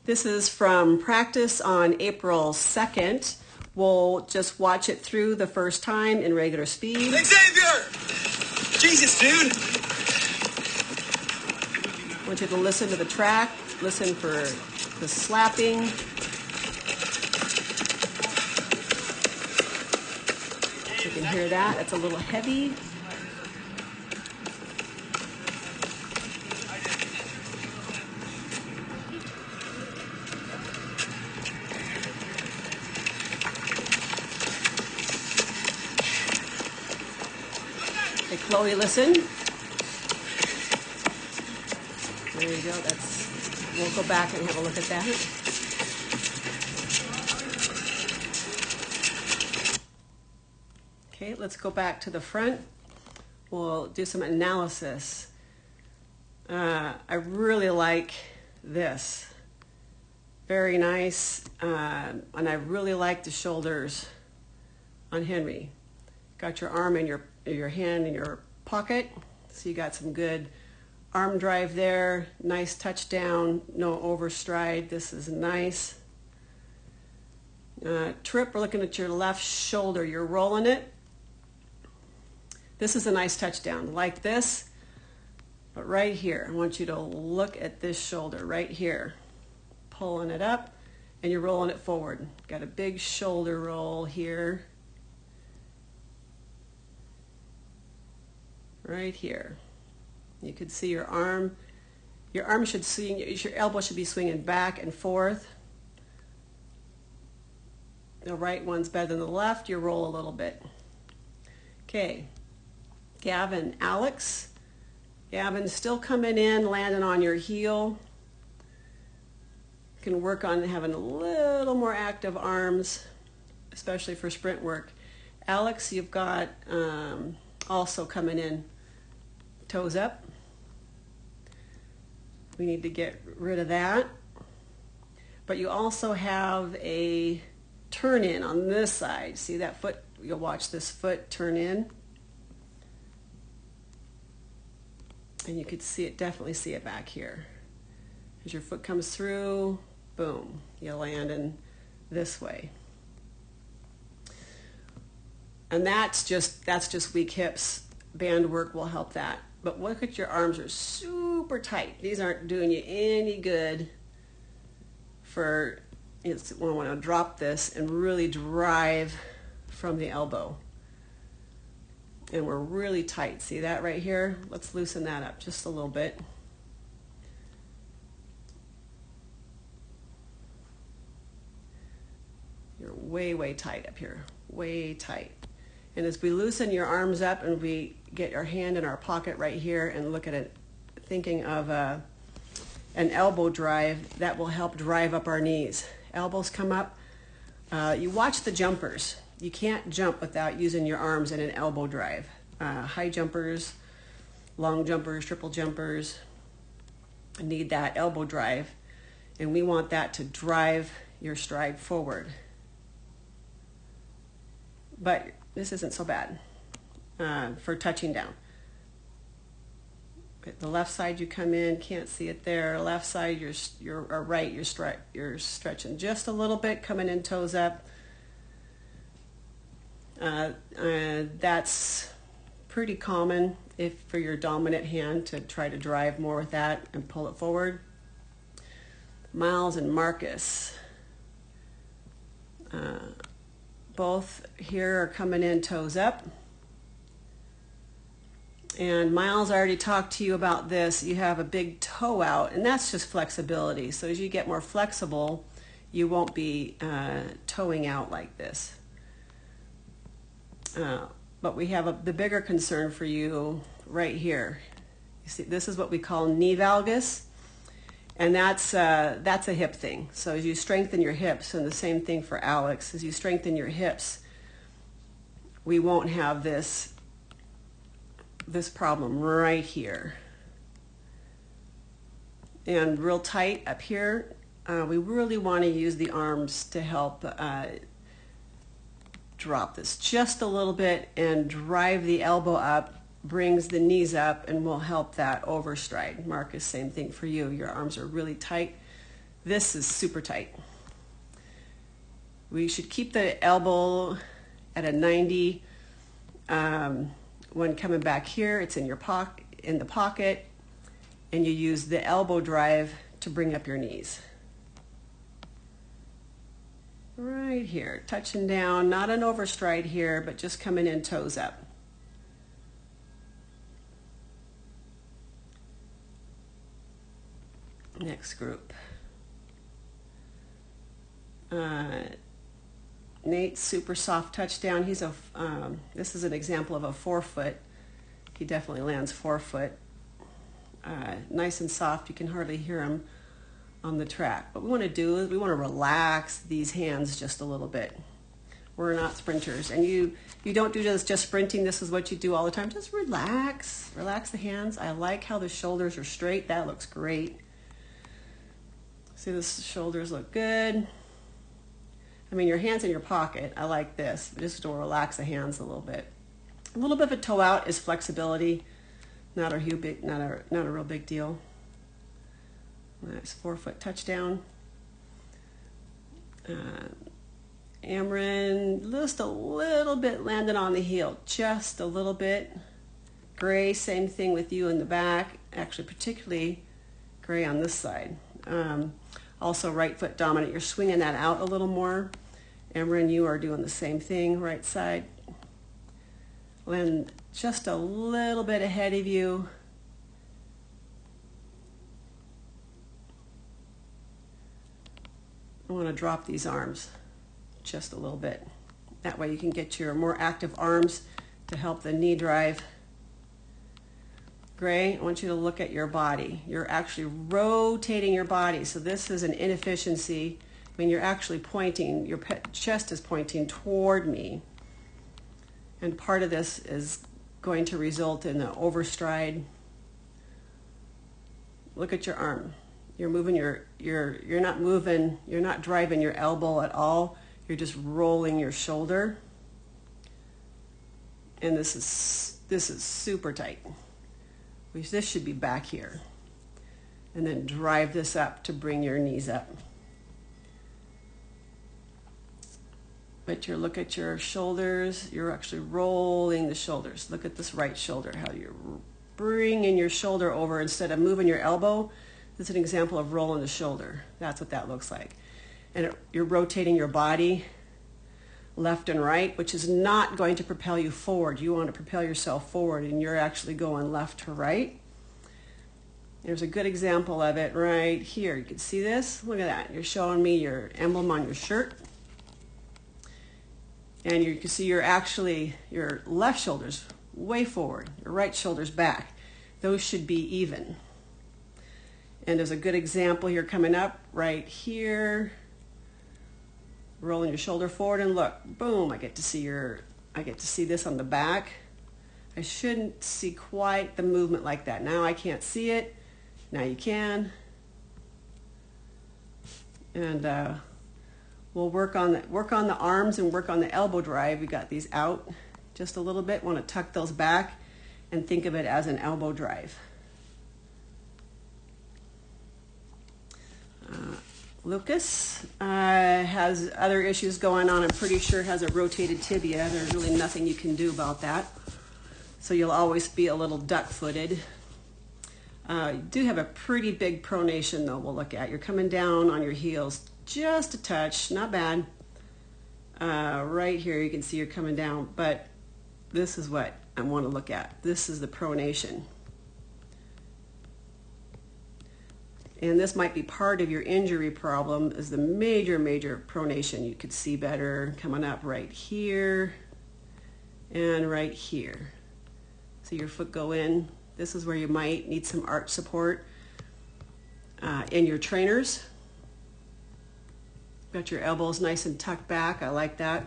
This is from practice on April 2nd. We'll just watch it through the first time in regular speed. Xavier! Jesus, dude! I want you to listen to the track, listen for the slapping. You can hear that. It's a little heavy. Okay, Chloe, listen. There you go. We'll go back and have a look at that. Okay, let's go back to the front. We'll do some analysis. I really like this. Very nice. And I really like the shoulders on Henry. Got your arm and your hand in your pocket. So you got some good arm drive there. Nice touchdown. No overstride. This is nice. Trip, we're looking at your left shoulder. You're rolling it. This is a nice touchdown, like this, but right here. I want you to look at this shoulder right here. Pulling it up, and you're rolling it forward. Got a big shoulder roll here. Right here. You can see your arm. Your arm should swing, your elbow should be swinging back and forth. The right one's better than the left. You roll a little bit. Okay. Gavin, Alex. Gavin's still coming in, landing on your heel. You can work on having a little more active arms, especially for sprint work. Alex, you've got also coming in, toes up. We need to get rid of that. But you also have a turn in on this side. See that foot? You'll watch this foot turn in. And you could see it, definitely see it back here. As your foot comes through, boom, you land in this way. And that's just weak hips. Band work will help that. But look at your arms are super tight. These aren't doing you any good for, we want to drop this and really drive from the elbow. And we're really tight. See that right here? Let's loosen that up just a little bit. You're way, way tight up here. Way tight. And as we loosen your arms up and we get our hand in our pocket right here and look at it, thinking of an elbow drive, that will help drive up our knees. Elbows come up. You watch the jumpers. You can't jump without using your arms in an elbow drive. High jumpers, long jumpers, triple jumpers need that elbow drive, and we want that to drive your stride forward. But this isn't so bad for touching down. The left side you come in, can't see it there. Left side, or right, you're stretching just a little bit, coming in toes up. That's pretty common for your dominant hand to try to drive more with that and pull it forward. Miles and Marcus, both here are coming in toes up. And Miles, I already talked to you about this. You have a big toe out, and that's just flexibility. So as you get more flexible, you won't be toeing out like this. But we have the bigger concern for you right here. You see, this is what we call knee valgus, and that's a hip thing. So as you strengthen your hips, and the same thing for Alex, as you strengthen your hips, we won't have this problem right here. And real tight up here, we really want to use the arms to help drop this just a little bit and drive the elbow up, brings the knees up, and will help that overstride. Marcus, same thing for you. Your arms are really tight. This is super tight. We should keep the elbow at a 90. When coming back here, it's in your in the pocket, and you use the elbow drive to bring up your knees. Right here, touching down, not an overstride here, but just coming in toes up. Next group. Nate's super soft touchdown. He's this is an example of a 4-foot. He definitely lands 4-foot. Nice and soft. You can hardly hear him on the track. What we want to do is we want to relax these hands just a little bit. We're not sprinters, and you don't do just sprinting. This is what you do all the time. Just relax the hands. I like how the shoulders are straight. That looks great. See, the shoulders look good. I mean, your hands in your pocket. I like this, but just to relax the hands a little bit. A little bit of a toe out is flexibility. Not a real big deal. Nice 4-foot touchdown. Amron, just a little bit landed on the heel, just a little bit. Gray, same thing with you in the back. Actually, particularly Gray on this side. Also right foot dominant. You're swinging that out a little more. Amron, you are doing the same thing, right side. Land just a little bit ahead of you. I want to drop these arms just a little bit. That way you can get your more active arms to help the knee drive. Gray, I want you to look at your body. You're actually rotating your body. So this is an inefficiency. When you're actually pointing, your chest is pointing toward me. And part of this is going to result in an overstride. Look at your arm. You're moving you're not driving your elbow at all. You're just rolling your shoulder. And this is super tight. This should be back here. And then drive this up to bring your knees up. But look at your shoulders. You're actually rolling the shoulders. Look at this right shoulder, how you're bringing your shoulder over instead of moving your elbow. This is an example of rolling the shoulder. That's what that looks like. And you're rotating your body left and right, which is not going to propel you forward. You want to propel yourself forward, and you're actually going left to right. There's a good example of it right here. You can see this. Look at that. You're showing me your emblem on your shirt. And you can see your left shoulder's way forward, your right shoulder's back. Those should be even. And there's a good example here coming up right here. Rolling your shoulder forward, and look, boom, I get to see this on the back. I shouldn't see quite the movement like that. Now I can't see it. Now you can. And we'll work on the arms and work on the elbow drive. We got these out just a little bit. Want to tuck those back and think of it as an elbow drive. Lucas has other issues going on. I'm pretty sure has a rotated tibia. There's really nothing you can do about that. So you'll always be a little duck-footed. You do have a pretty big pronation though we'll look at. You're coming down on your heels just a touch, not bad. Right here you can see you're coming down, but this is what I want to look at. This is the pronation. And this might be part of your injury problem, is the major pronation. You could see better coming up right here and right here. See your foot go in. This is where you might need some arch support in your trainers. Got your elbows nice and tucked back. I like that.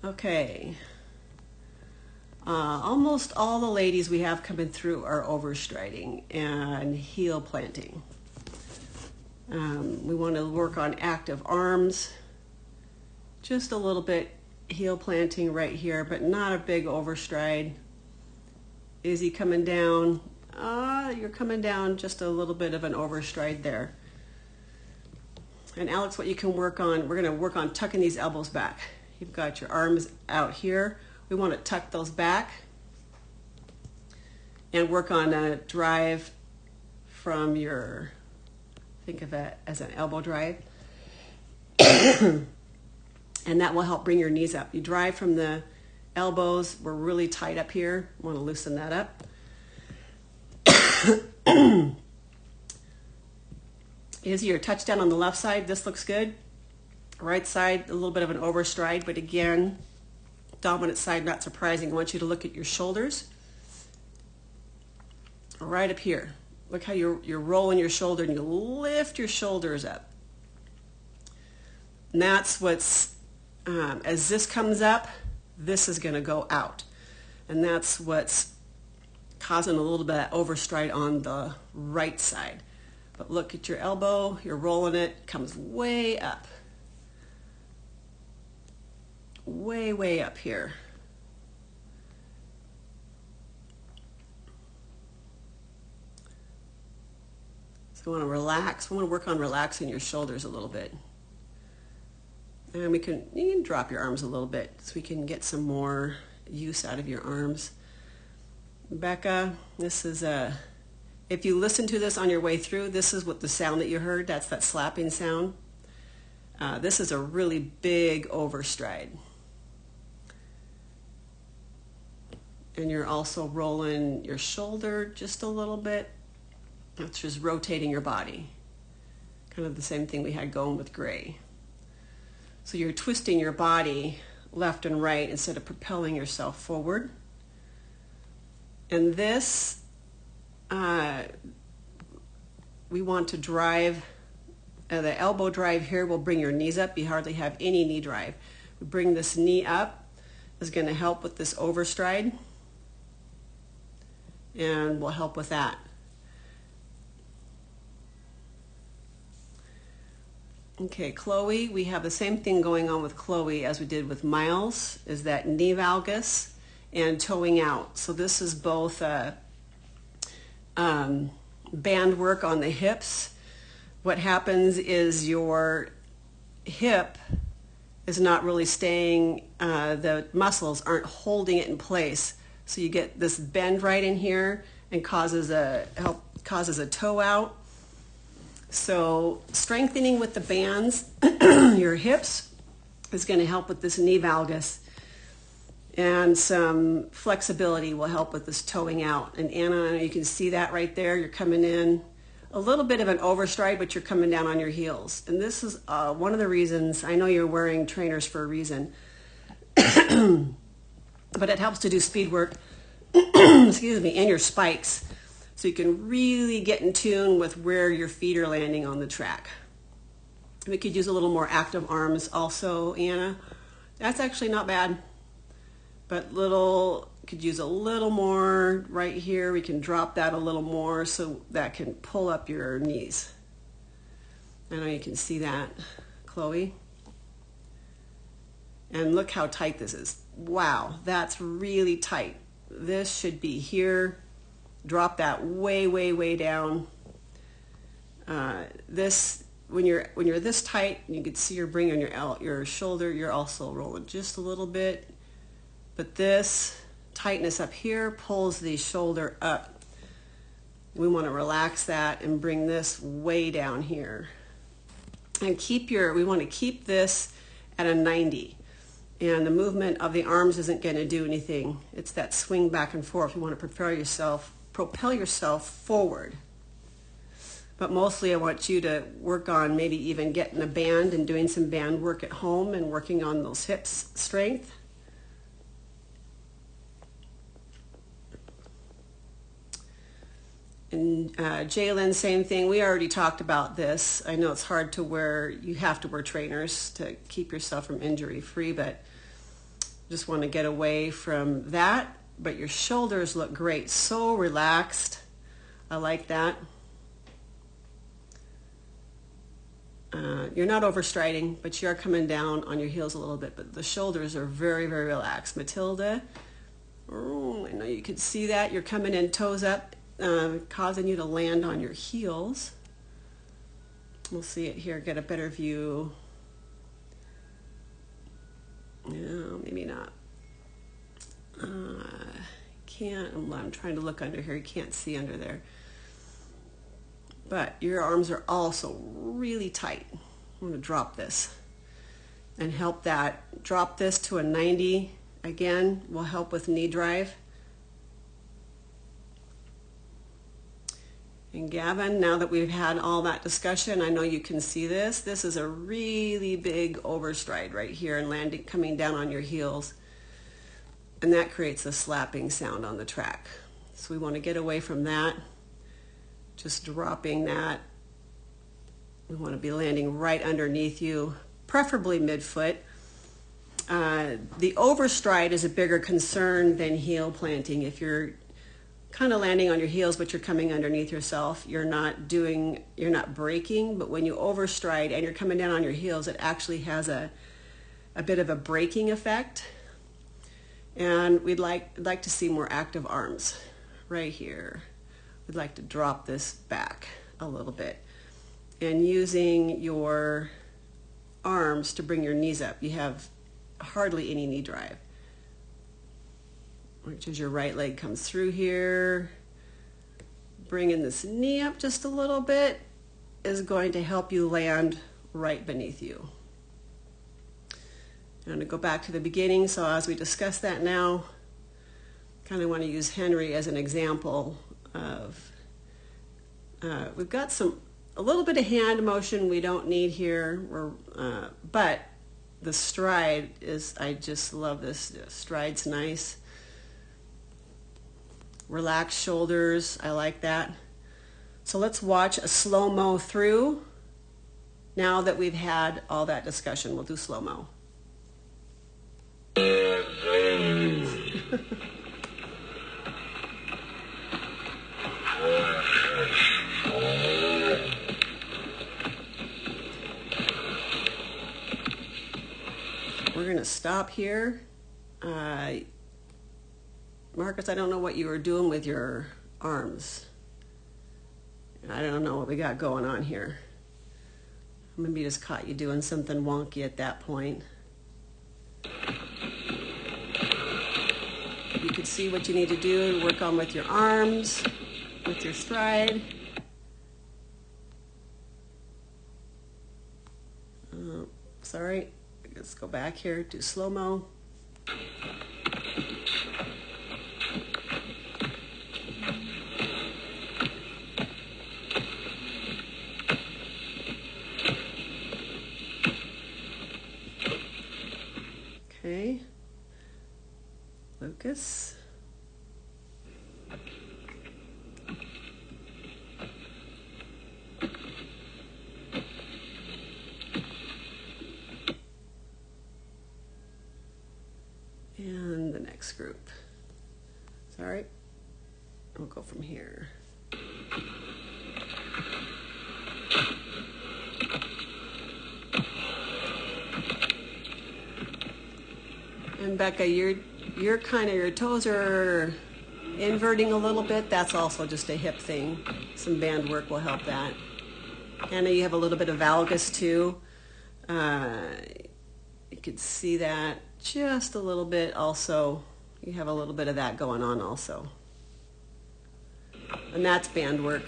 Okay. Almost all the ladies we have coming through are overstriding and heel planting. We want to work on active arms. Just a little bit heel planting right here, but not a big overstride. Izzy coming down. You're coming down just a little bit of an overstride there. And Alex, what you can work on, we're going to work on tucking these elbows back. You've got your arms out here. We want to tuck those back and work on a drive from your, think of it as an elbow drive. And that will help bring your knees up. You drive from the elbows. We're really tight up here. Want to loosen that up. Is your touchdown on the left side? This looks good. Right side, a little bit of an overstride, but again, dominant side, not surprising. I want you to look at your shoulders. Right up here. Look how you're rolling your shoulder and you lift your shoulders up. And that's what's, as this comes up, this is going to go out. And that's what's causing a little bit of overstride on the right side. But look at your elbow, you're rolling it, comes way up. Way, way up here. So we want to relax. We want to work on relaxing your shoulders a little bit. And you can drop your arms a little bit so we can get some more use out of your arms. Becca, this is if you listen to this on your way through, this is what the sound that you heard, that's that slapping sound. This is a really big overstride. And you're also rolling your shoulder just a little bit. That's just rotating your body. Kind of the same thing we had going with Gray. So you're twisting your body left and right instead of propelling yourself forward. And this, we want to drive, the elbow drive here will bring your knees up. You hardly have any knee drive. We bring this knee up, is going to help with this overstride, and will help with that. Okay, Chloe, we have the same thing going on with Chloe as we did with Miles, is that knee valgus and toeing out. So this is both band work on the hips. What happens is your hip is not really staying, the muscles aren't holding it in place. So you get this bend right in here and causes a toe out. So strengthening with the bands, your hips, is going to help with this knee valgus. And some flexibility will help with this toeing out. And Anna, you can see that right there. You're coming in a little bit of an overstride, but you're coming down on your heels. And this is one of the reasons, I know you're wearing trainers for a reason, but it helps to do speed work, excuse me, and your spikes. So you can really get in tune with where your feet are landing on the track. We could use a little more active arms also, Anna. That's actually not bad. But could use a little more right here. We can drop that a little more so that can pull up your knees. I know you can see that, Chloe. And look how tight this is. Wow, that's really tight. This should be here. Drop that way, way, way down. This, when you're this tight, you can see you're bringing your shoulder. You're also rolling just a little bit. But this tightness up here pulls the shoulder up. We want to relax that and bring this way down here. And we want to keep this at a 90. And the movement of the arms isn't going to do anything. It's that swing back and forth. You want to propel yourself forward. But mostly I want you to work on maybe even getting a band and doing some band work at home and working on those hips strength. And Jalen, same thing. We already talked about this. I know it's hard to wear, you have to wear trainers to keep yourself from injury free, but just want to get away from that. But your shoulders look great, so relaxed. I like that. You're not overstriding, but you are coming down on your heels a little bit, but the shoulders are very, very relaxed. Matilda, I know you can see that. You're coming in toes up causing you to land on your heels. We'll see it here, get a better view. No, maybe not. I'm trying to look under here. You can't see under there. But your arms are also really tight. I'm going to drop this and help that. Drop this to a 90. Again, will help with knee drive. And Gavin, now that we've had all that discussion, I know you can see this. This is a really big overstride right here and landing, coming down on your heels. And that creates a slapping sound on the track. So we want to get away from that. Just dropping that. We want to be landing right underneath you, preferably midfoot. The overstride is a bigger concern than heel planting. If you're kind of landing on your heels, but you're coming underneath yourself, you're not braking. But when you overstride and you're coming down on your heels, it actually has a bit of a braking effect. And we'd like to see more active arms right here. We'd like to drop this back a little bit. And using your arms to bring your knees up. You have hardly any knee drive. Which is your right leg comes through here. Bringing this knee up just a little bit is going to help you land right beneath you. I'm going to go back to the beginning. So as we discuss that now, kind of want to use Henry as an example of, we've got a little bit of hand motion we don't need here, but the stride is, I just love this. The stride's nice. Relaxed shoulders, I like that. So let's watch a slow-mo through now that we've had all that discussion. We'll do slow-mo. We're going to stop here. Marcus, I don't know what you were doing with your arms. I don't know what we got going on here. Maybe just caught you doing something wonky at that point. You can see what you need to do, work on with your arms, with your stride. Sorry, let's go back here, do slow-mo. Okay, Lucas. And the next group. Sorry, we'll go from here. And Becca, your toes are inverting a little bit. That's also just a hip thing. Some band work will help that. Anna, you have a little bit of valgus too. You could see that just a little bit also. You have a little bit of that going on also. And that's band work.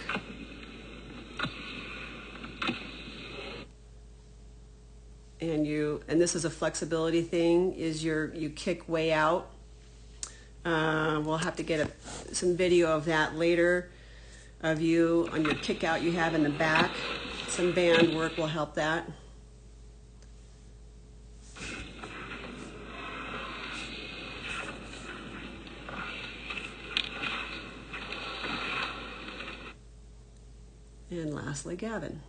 And this is a flexibility thing, is you kick way out. We'll have to get some video of that later of you on your kick out you have in the back. Some band work will help that. And lastly, Gavin.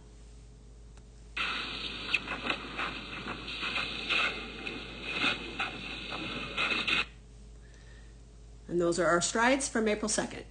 And those are our strides from April 2nd.